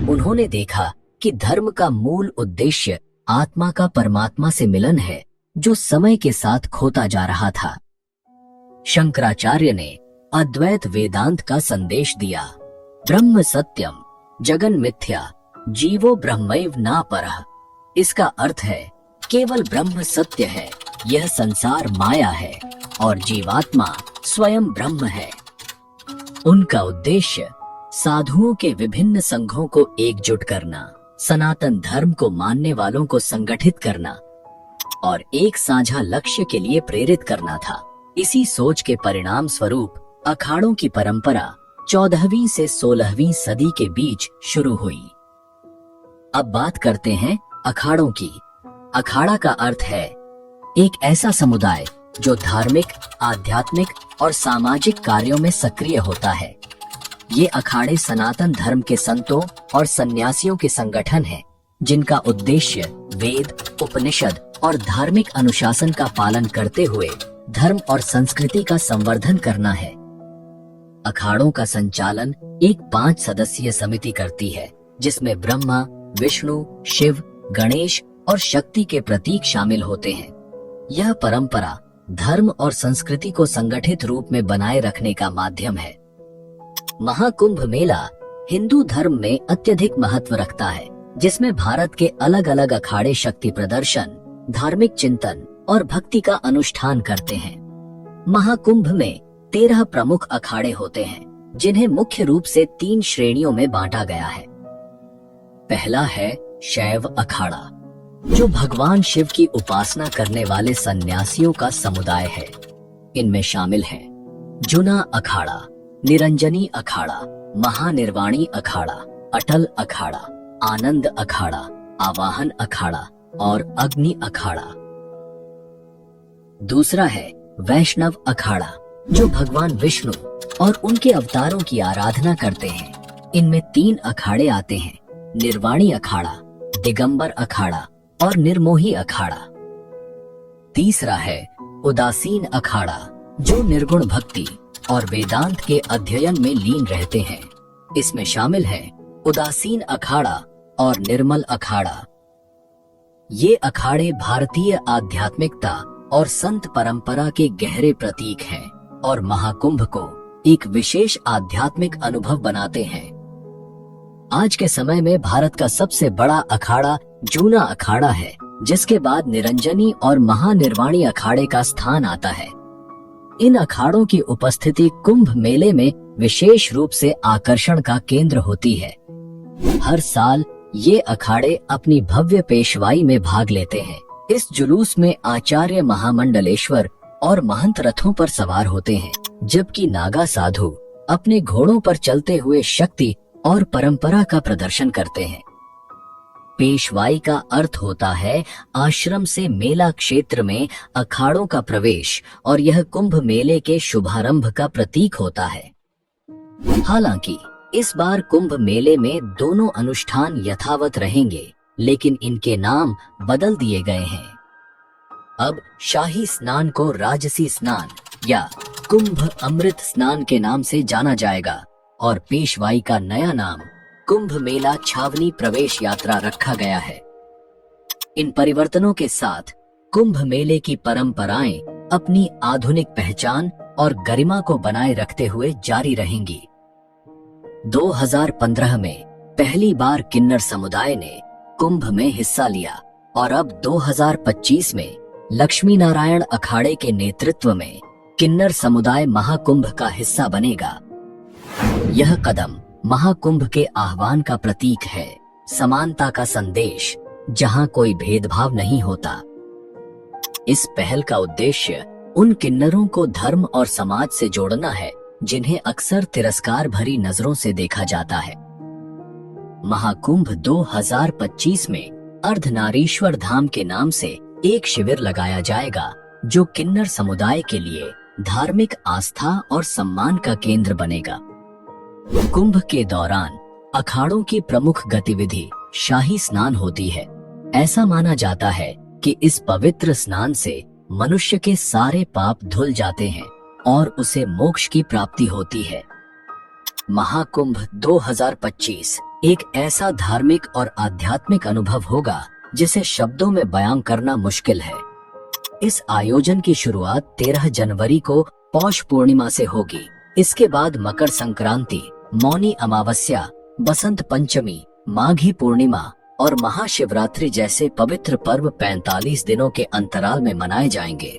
उन्होंने देखा कि धर्म का मूल उद्देश्य आत्मा का परमात्मा से मिलन है, जो समय के साथ खोता जा रहा था। शंकराचार्य ने अद्वैत वेदांत का संदेश दिया। ब्रह्म सत्यम, जगन मिथ्या, जीवो ब्रह्मैव न परः। इसका अर्थ है केवल ब्रह्म सत्य है, यह संसार माया है और जीवात्मा स्वयं ब्रह्म है। उनका उद्देश्य साधुओं के विभिन्न संघों को एकजुट करना, सनातन धर्म को मानने वालों को संगठित करना और एक साझा लक्ष्य के लिए प्रेरित करना था। इसी सोच के परिणाम स्वरूप अखाड़ों की परंपरा 14वीं से 16वीं सदी के बीच शुरू हुई। अब बात करते हैं अखाड़ों की। अखाड़ा का अर्थ है एक ऐसा समुदाय जो धार्मिक, आध्यात्मिक और सामाजिक कार्यों में सक्रिय होता है। ये अखाड़े सनातन धर्म के संतों और सन्यासियों के संगठन हैं, जिनका उद्देश्य वेद, उपनिषद और धार्मिक अनुशासन का पालन करते हुए धर्म और संस्कृति का संवर्धन करना है। अखाड़ों का संचालन एक 5 सदस्यीय समिति करती है, जिसमें ब्रह्मा, विष्णु, शिव, गणेश और शक्ति के प्रतीक शामिल होते हैं। यह परंपरा धर्म और संस्कृति को संगठित रूप में बनाए रखने का माध्यम है। महाकुंभ मेला हिंदू धर्म में अत्यधिक महत्व रखता है, जिसमें भारत के अलग अलग अखाड़े शक्ति प्रदर्शन, धार्मिक चिंतन और भक्ति का अनुष्ठान करते हैं। महाकुंभ में 13 प्रमुख अखाड़े होते हैं, जिन्हें मुख्य रूप से 3 श्रेणियों में बांटा गया है। पहला है शैव अखाड़ा, जो भगवान शिव की उपासना करने वाले सन्यासियों का समुदाय है। इनमें शामिल हैं जुना अखाड़ा, निरंजनी अखाड़ा, महानिर्वाणी अखाड़ा, अटल अखाड़ा, आनंद अखाड़ा, आवाहन अखाड़ा और अग्नि अखाड़ा। दूसरा है वैष्णव अखाड़ा, जो भगवान विष्णु और उनके अवतारों की आराधना करते हैं। इनमें 3 अखाड़े आते हैं: निर्वाणी अखाड़ा, दिगंबर अखाड़ा और निर्मोही अखाड़ा। तीसरा है उदासीन अखाड़ा, जो निर्गुण भक्ति और वेदांत के अध्ययन में लीन रहते हैं। इसमें शामिल है उदासीन अखाड़ा और निर्मल अखाड़ा। ये अखाड़े भारतीय आध्यात्मिकता और संत परंपरा के गहरे प्रतीक हैं और महाकुंभ को एक विशेष आध्यात्मिक अनुभव बनाते हैं। आज के समय में भारत का सबसे बड़ा अखाड़ा जूना अखाड़ा है, जिसके बाद निरंजनी और महानिर्वाणी अखाड़े का स्थान आता है। इन अखाड़ों की उपस्थिति कुंभ मेले में विशेष रूप से आकर्षण का केंद्र होती है। हर साल ये अखाड़े अपनी भव्य पेशवाई में भाग लेते हैं। इस जुलूस में आचार्य महामंडलेश्वर और महंत रथों पर सवार होते हैं, जबकि नागा साधु अपने घोड़ों पर चलते हुए शक्ति और परंपरा का प्रदर्शन करते हैं। पेशवाई का अर्थ होता है आश्रम से मेला क्षेत्र में अखाड़ों का प्रवेश, और यह कुंभ मेले के शुभारंभ का प्रतीक होता है। हालांकि इस बार कुंभ मेले में दोनों अनुष्ठान यथावत रहेंगे, लेकिन इनके नाम बदल दिए गए हैं। अब शाही स्नान को राजसी स्नान या कुंभ अमृत स्नान के नाम से जाना जाएगा और पेशवाई का नया नाम कुंभ मेला छावनी प्रवेश यात्रा रखा गया है। इन परिवर्तनों के साथ कुंभ मेले की परंपराएं अपनी आधुनिक पहचान और गरिमा को बनाए रखते हुए जारी रहेंगी। 2015 में पहली बार किन्नर समुदाय ने कुंभ में हिस्सा लिया और अब 2025 में लक्ष्मी नारायण अखाड़े के नेतृत्व में किन्नर समुदाय महाकुंभ का हिस्सा बनेगा। यह कदम महाकुंभ के आह्वान का प्रतीक है, समानता का संदेश, जहां कोई भेदभाव नहीं होता। इस पहल का उद्देश्य उन किन्नरों को धर्म और समाज से जोड़ना है जिन्हें अक्सर तिरस्कार भरी नजरों से देखा जाता है। महाकुंभ 2025 में अर्धनारीश्वर धाम के नाम से एक शिविर लगाया जाएगा, जो किन्नर समुदाय के लिए धार्मिक आस्था और सम्मान का केंद्र बनेगा। कुंभ के दौरान अखाड़ों की प्रमुख गतिविधि शाही स्नान होती है। ऐसा माना जाता है कि इस पवित्र स्नान से मनुष्य के सारे पाप धुल जाते हैं और उसे मोक्ष की प्राप्ति होती है। महाकुंभ 2025 एक ऐसा धार्मिक और आध्यात्मिक अनुभव होगा जिसे शब्दों में बयां करना मुश्किल है। इस आयोजन की शुरुआत 13 जनवरी को पौष पूर्णिमा से होगी। इसके बाद मकर संक्रांति, मौनी अमावस्या, बसंत पंचमी, माघी पूर्णिमा और महाशिवरात्रि जैसे पवित्र पर्व 45 दिनों के अंतराल में मनाए जाएंगे।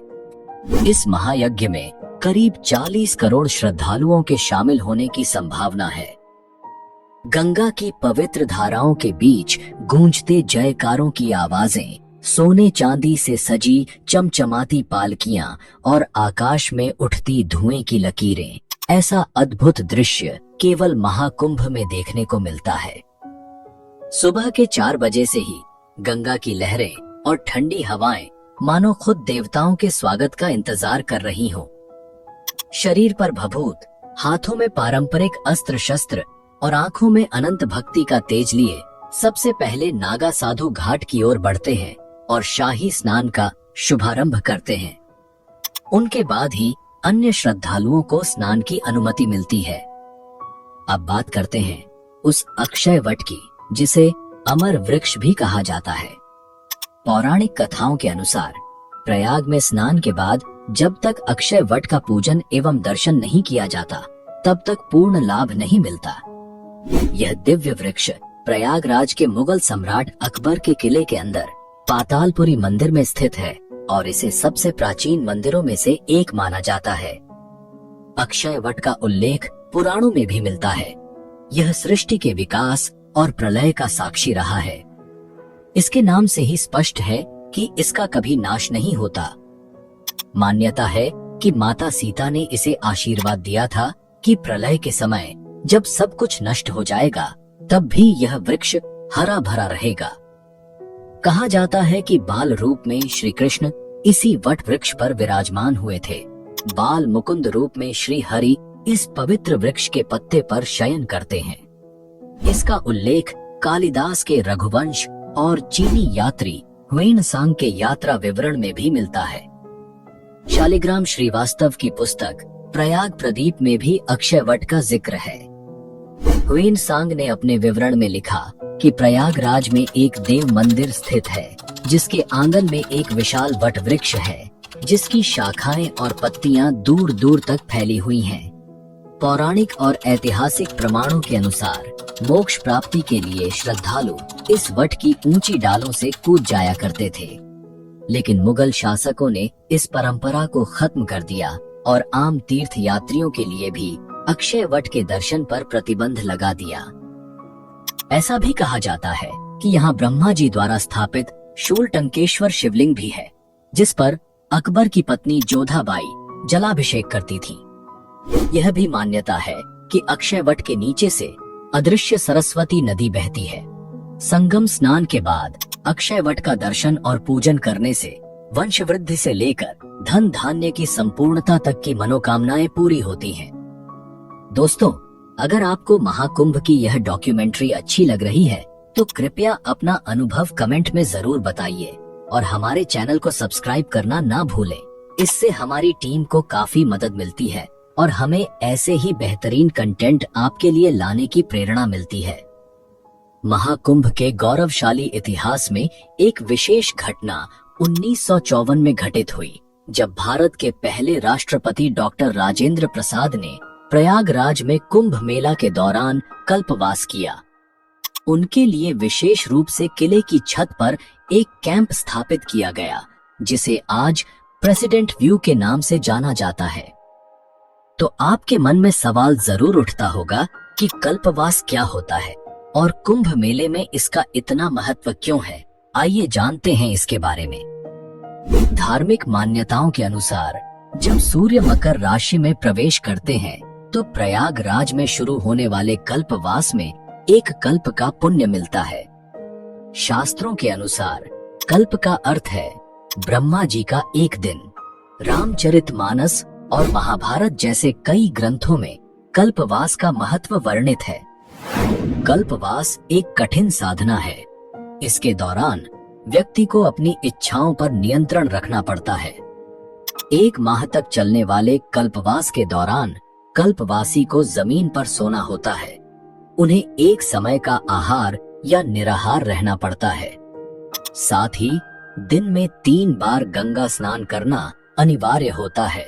इस महायज्ञ में करीब 40 करोड़ श्रद्धालुओं के शामिल होने की संभावना है। गंगा की पवित्र धाराओं के बीच गूंजते जयकारों की आवाजें, सोने चांदी से सजी चमचमाती पालकियां और आकाश में उठती धुएं की लकीरें, ऐसा अद्भुत दृश्य केवल महाकुंभ में देखने को मिलता है। सुबह के 4 बजे से ही गंगा की लहरें और ठंडी हवाएं मानो खुद देवताओं के स्वागत का इंतजार कर रही हों। शरीर पर भभूत, हाथों में पारंपरिक अस्त्र शस्त्र और आंखों में अनंत भक्ति का तेज लिए सबसे पहले नागा साधु घाट की ओर बढ़ते हैं और शाही स्नान का शुभारंभ करते हैं। उनके बाद ही अन्य श्रद्धालुओं को स्नान की अनुमति मिलती है। अब बात करते हैं उस अक्षय वट की, जिसे अमर वृक्ष भी कहा जाता है। पौराणिक कथाओं के अनुसार प्रयाग में स्नान के बाद जब तक अक्षय वट का पूजन एवं दर्शन नहीं किया जाता, तब तक पूर्ण लाभ नहीं मिलता। यह दिव्य वृक्ष प्रयागराज के मुगल सम्राट अकबर के किले के अंदर पातालपुरी मंदिर में स्थित है और इसे सबसे प्राचीन मंदिरों में से एक माना जाता है। अक्षय वट का उल्लेख पुराणों में भी मिलता है। यह सृष्टि के विकास और प्रलय का साक्षी रहा है। इसके नाम से ही स्पष्ट है कि इसका कभी नाश नहीं होता। मान्यता है कि माता सीता ने इसे आशीर्वाद दिया था कि प्रलय के समय जब सब कुछ नष्ट हो जाएगा, तब भी यह वृक्ष हरा भरा रहेगा। कहा जाता है कि बाल रूप में श्री कृष्ण इसी वट वृक्ष पर विराजमान हुए थे। बाल मुकुंद रूप में श्री हरि इस पवित्र वृक्ष के पत्ते पर शयन करते हैं। इसका उल्लेख कालिदास के रघुवंश और चीनी यात्री ह्वेनसांग के यात्रा विवरण में भी मिलता है। शालिग्राम श्रीवास्तव की पुस्तक प्रयाग प्रदीप में भी अक्षय वट का जिक्र है। ह्वेनसांग ने अपने विवरण में लिखा कि प्रयागराज में एक देव मंदिर स्थित है, जिसके आंगन में एक विशाल वट वृक्ष है, जिसकी शाखाएं और पत्तियां दूर दूर तक फैली हुई हैं। पौराणिक और ऐतिहासिक प्रमाणों के अनुसार मोक्ष प्राप्ति के लिए श्रद्धालु इस वट की ऊंची डालों से कूद जाया करते थे, लेकिन मुगल शासकों ने इस परंपरा को खत्म कर दिया और आम तीर्थ यात्रियों के लिए भी अक्षय वट के दर्शन पर प्रतिबंध लगा दिया। ऐसा भी कहा जाता है कि यहाँ ब्रह्मा जी द्वारा स्थापित शूलटंकेश्वर शिवलिंग भी है, जिस पर अकबर की पत्नी जोधाबाई जलाभिषेक करती थी। यह भी मान्यता है कि अक्षय वट के नीचे से अदृश्य सरस्वती नदी बहती है। संगम स्नान के बाद अक्षय वट का दर्शन और पूजन करने से वंश वृद्धि से लेकर धन धान्य की संपूर्णता तक की मनोकामनाएं पूरी होती हैं। दोस्तों, अगर आपको महाकुंभ की यह डॉक्यूमेंट्री अच्छी लग रही है तो कृपया अपना अनुभव कमेंट में जरूर बताइए और हमारे चैनल को सब्सक्राइब करना ना भूलें। इससे हमारी टीम को काफी मदद मिलती है और हमें ऐसे ही बेहतरीन कंटेंट आपके लिए लाने की प्रेरणा मिलती है। महाकुंभ के गौरवशाली इतिहास में एक विशेष घटना 1954 में घटित हुई, जब भारत के पहले राष्ट्रपति डॉक्टर राजेंद्र प्रसाद ने प्रयागराज में कुंभ मेला के दौरान कल्पवास किया। उनके लिए विशेष रूप से किले की छत पर एक कैंप स्थापित किया गया, जिसे आज प्रेसिडेंट व्यू के नाम से जाना जाता है। तो आपके मन में सवाल जरूर उठता होगा कि कल्पवास क्या होता है और कुंभ मेले में इसका इतना महत्व क्यों है। आइए जानते हैं इसके बारे में। धार्मिक मान्यताओं के अनुसार जब सूर्य मकर राशि में प्रवेश करते हैं तो प्रयागराज में शुरू होने वाले कल्पवास में एक कल्प का पुण्य मिलता है। शास्त्रों के अनुसार कल्प का अर्थ है ब्रह्मा जी का एक दिन। रामचरितमानस और महाभारत जैसे कई ग्रंथों में कल्पवास का महत्व वर्णित है। कल्पवास एक कठिन साधना है। इसके दौरान व्यक्ति को अपनी इच्छाओं पर नियंत्रण रखना पड़ता है। 1 माह तक चलने वाले कल्पवास के दौरान कल्पवासी को जमीन पर सोना होता है। उन्हें एक समय का आहार या निराहार रहना पड़ता है। साथ ही दिन में 3 बार गंगा स्नान करना अनिवार्य होता है।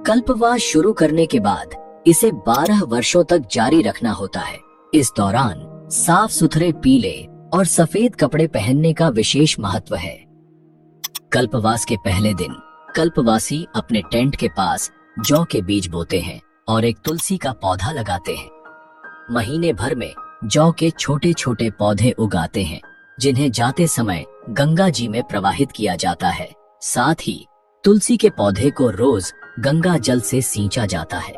कल्पवास शुरू करने के बाद इसे 12 वर्षों तक जारी रखना होता है। इस दौरान साफ सुथरे पीले और सफेद कपड़े पहनने का विशेष महत्व है। कल्पवास के पहले दिन कल्पवासी अपने टेंट के पास जौ के बीज बोते हैं और एक तुलसी का पौधा लगाते हैं। महीने भर में जौ के छोटे छोटे पौधे उगाते हैं, जिन्हें जाते समय गंगा जी में प्रवाहित किया जाता है। साथ ही तुलसी के पौधे को रोज गंगा जल से सींचा जाता है।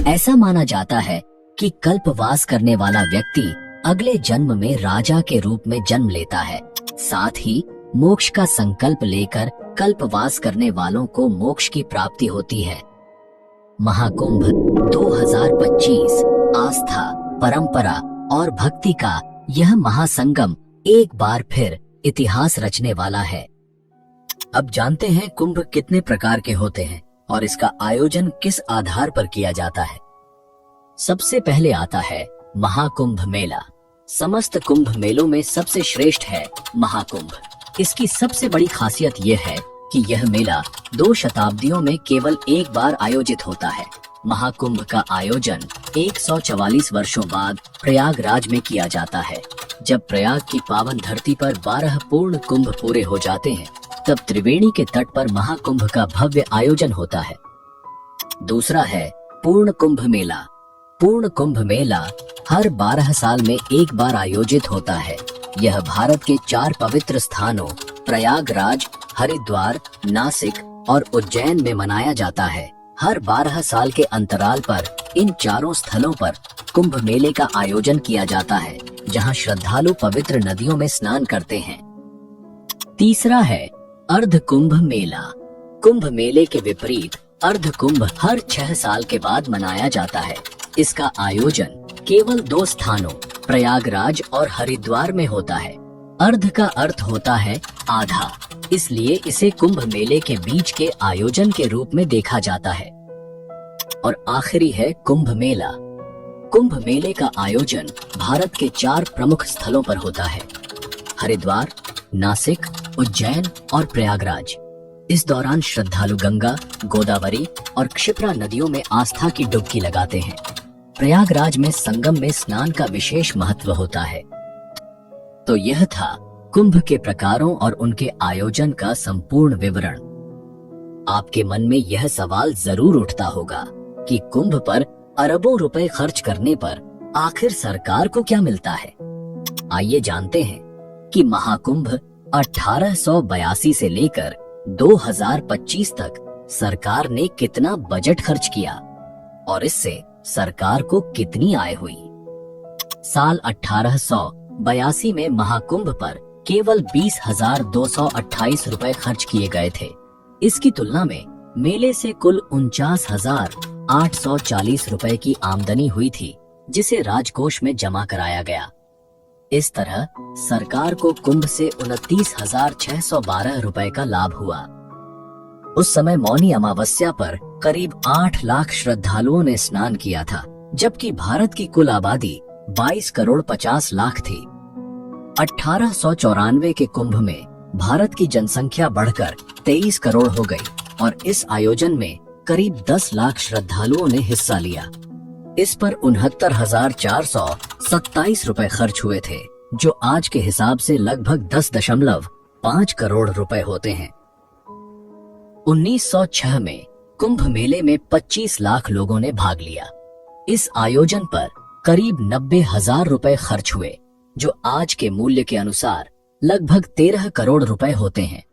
ऐसा माना जाता है कि कल्पवास करने वाला व्यक्ति अगले जन्म में राजा के रूप में जन्म लेता है। साथ ही मोक्ष का संकल्प लेकर कल्पवास करने वालों को मोक्ष की प्राप्ति होती है। महाकुंभ 2025 आस्था, परंपरा और भक्ति का यह महासंगम एक बार फिर इतिहास रचने वाला है। अब जानते हैं कुंभ कितने प्रकार के होते हैं और इसका आयोजन किस आधार पर किया जाता है। सबसे पहले आता है महाकुंभ मेला। समस्त कुंभ मेलों में सबसे श्रेष्ठ है महाकुंभ। इसकी सबसे बड़ी खासियत यह है कि यह मेला 2 शताब्दियों में केवल एक बार आयोजित होता है। महाकुंभ का आयोजन 144 वर्षों बाद प्रयागराज में किया जाता है। जब प्रयाग की पावन धरती पर 12 पूर्ण कुंभ पूरे हो जाते हैं, तब त्रिवेणी के तट पर महाकुंभ का भव्य आयोजन होता है। दूसरा है पूर्ण कुंभ मेला। पूर्ण कुंभ मेला हर 12 साल में एक बार आयोजित होता है। यह भारत के 4 पवित्र स्थानों प्रयागराज, हरिद्वार, नासिक और उज्जैन में मनाया जाता है। हर 12 साल के अंतराल पर इन चारों स्थलों पर कुंभ मेले का आयोजन किया जाता है, जहां श्रद्धालु पवित्र नदियों में स्नान करते हैं। तीसरा है अर्ध कुंभ मेला। कुंभ मेले के विपरीत अर्ध कुंभ हर 6 साल के बाद मनाया जाता है। इसका आयोजन केवल 2 स्थानों प्रयागराज और हरिद्वार में होता है। अर्ध का अर्थ होता है आधा, इसलिए इसे कुंभ मेले के बीच के आयोजन के रूप में देखा जाता है। और आखिरी है कुंभ मेला। कुंभ मेले का आयोजन भारत के 4 प्रमुख स्थलों पर होता है: हरिद्वार, नासिक, उज्जैन और प्रयागराज। इस दौरान श्रद्धालु गंगा, गोदावरी और क्षिप्रा नदियों में आस्था की डुबकी लगाते हैं। प्रयागराज में संगम में स्नान का विशेष महत्व होता है। तो यह था कुंभ के प्रकारों और उनके आयोजन का संपूर्ण विवरण। आपके मन में यह सवाल जरूर उठता होगा कि कुंभ पर अरबों रुपए खर्च करने पर आखिर सरकार को क्या मिलता है। आइए जानते हैं कि महाकुंभ 1882 से लेकर 2025 तक सरकार ने कितना बजट खर्च किया और इससे सरकार को कितनी आय हुई। साल 1882 में महाकुंभ पर केवल 20,228 रुपए खर्च किए गए थे। इसकी तुलना में मेले से कुल 49,840 रुपए की आमदनी हुई थी, जिसे राजकोष में जमा कराया गया। इस तरह सरकार को कुंभ से 29,612 रुपए का लाभ हुआ। उस समय मौनी अमावस्या पर करीब 8 लाख श्रद्धालुओं ने स्नान किया था, जबकि भारत की कुल आबादी 22 करोड़ 50 लाख थी। 1894 के कुंभ में भारत की जनसंख्या बढ़कर 23 करोड़ हो गई और इस आयोजन में करीब 10 लाख श्रद्धालुओं ने हिस्सा लिया। इस पर 69,427 रुपए खर्च हुए थे, जो आज के हिसाब से लगभग 10.5 करोड़ रुपए होते हैं। 1906 में कुंभ मेले में 25 लाख लोगों ने भाग लिया। इस आयोजन पर करीब 90,000 रुपए खर्च हुए, जो आज के मूल्य के अनुसार लगभग 13 करोड़ रुपए होते हैं।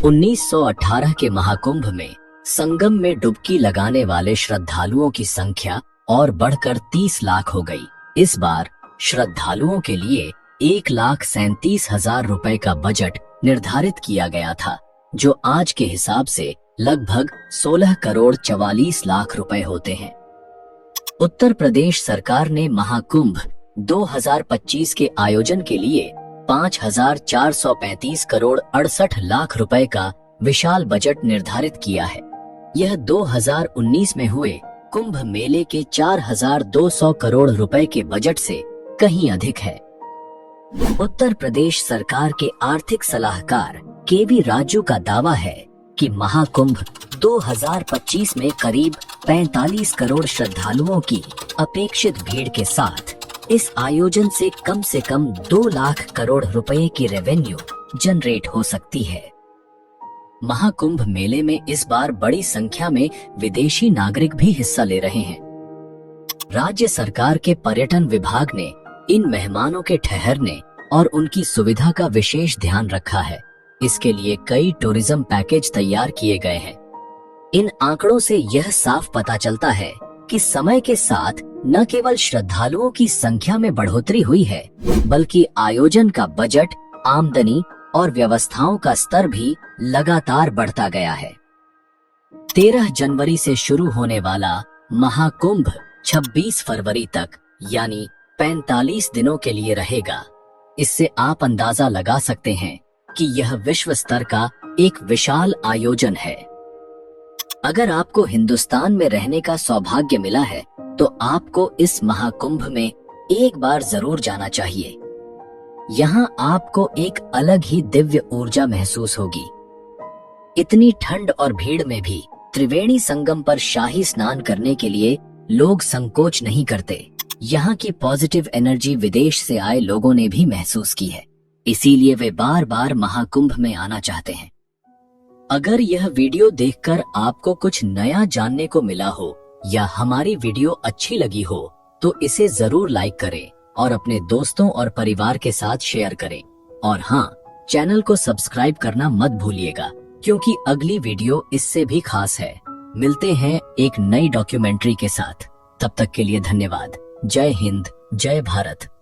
1918 के महाकुंभ में संगम में डुबकी लगाने वाले श्रद्धालुओं की संख्या और बढ़कर 30 लाख हो गई। इस बार श्रद्धालुओं के लिए 1,37,000 रुपए का बजट निर्धारित किया गया था, जो आज के हिसाब से लगभग 16 करोड़ 44 लाख रुपए होते हैं। उत्तर प्रदेश सरकार ने महाकुंभ 2025 के आयोजन के लिए 5,435 करोड़ 68 लाख रुपए का विशाल बजट निर्धारित किया है। यह 2019 में हुए कुंभ मेले के 4,200 करोड़ रुपए के बजट से कहीं अधिक है। उत्तर प्रदेश सरकार के आर्थिक सलाहकार केवी राजू का दावा है कि महाकुंभ 2025 में करीब 45 करोड़ श्रद्धालुओं की अपेक्षित भीड़ के साथ इस आयोजन से कम 2 लाख करोड़ रुपए की रेवेन्यू जनरेट हो सकती है। महाकुंभ मेले में इस बार बड़ी संख्या में विदेशी नागरिक भी हिस्सा ले रहे हैं। राज्य सरकार के पर्यटन विभाग ने इन मेहमानों के ठहरने और उनकी सुविधा का विशेष ध्यान रखा है। इसके लिए कई टूरिज्म पैकेज तैयार किए गए हैं। इन आंकड़ों से यह साफ पता चलता है कि समय के साथ न केवल श्रद्धालुओं की संख्या में बढ़ोतरी हुई है, बल्कि आयोजन का बजट, आमदनी और व्यवस्थाओं का स्तर भी लगातार बढ़ता गया है। 13 जनवरी से शुरू होने वाला महाकुंभ 26 फरवरी तक यानी 45 दिनों के लिए रहेगा। इससे आप अंदाजा लगा सकते हैं कि यह विश्व स्तर का एक विशाल आयोजन है। अगर आपको हिंदुस्तान में रहने का सौभाग्य मिला है, तो आपको इस महाकुंभ में एक बार जरूर जाना चाहिए। यहाँ आपको एक अलग ही दिव्य ऊर्जा महसूस होगी। इतनी ठंड और भीड़ में भी त्रिवेणी संगम पर शाही स्नान करने के लिए लोग संकोच नहीं करते। यहाँ की पॉजिटिव एनर्जी विदेश से आए लोगों ने भी महसूस की है, इसीलिए वे बार बार महाकुंभ में आना चाहते हैं। अगर यह वीडियो देखकर आपको कुछ नया जानने को मिला हो या हमारी वीडियो अच्छी लगी हो, तो इसे जरूर लाइक करें और अपने दोस्तों और परिवार के साथ शेयर करें। और हाँ, चैनल को सब्सक्राइब करना मत भूलिएगा, क्योंकि अगली वीडियो इससे भी खास है। मिलते हैं एक नई डॉक्यूमेंट्री के साथ। तब तक के लिए धन्यवाद। जय हिंद, जय भारत।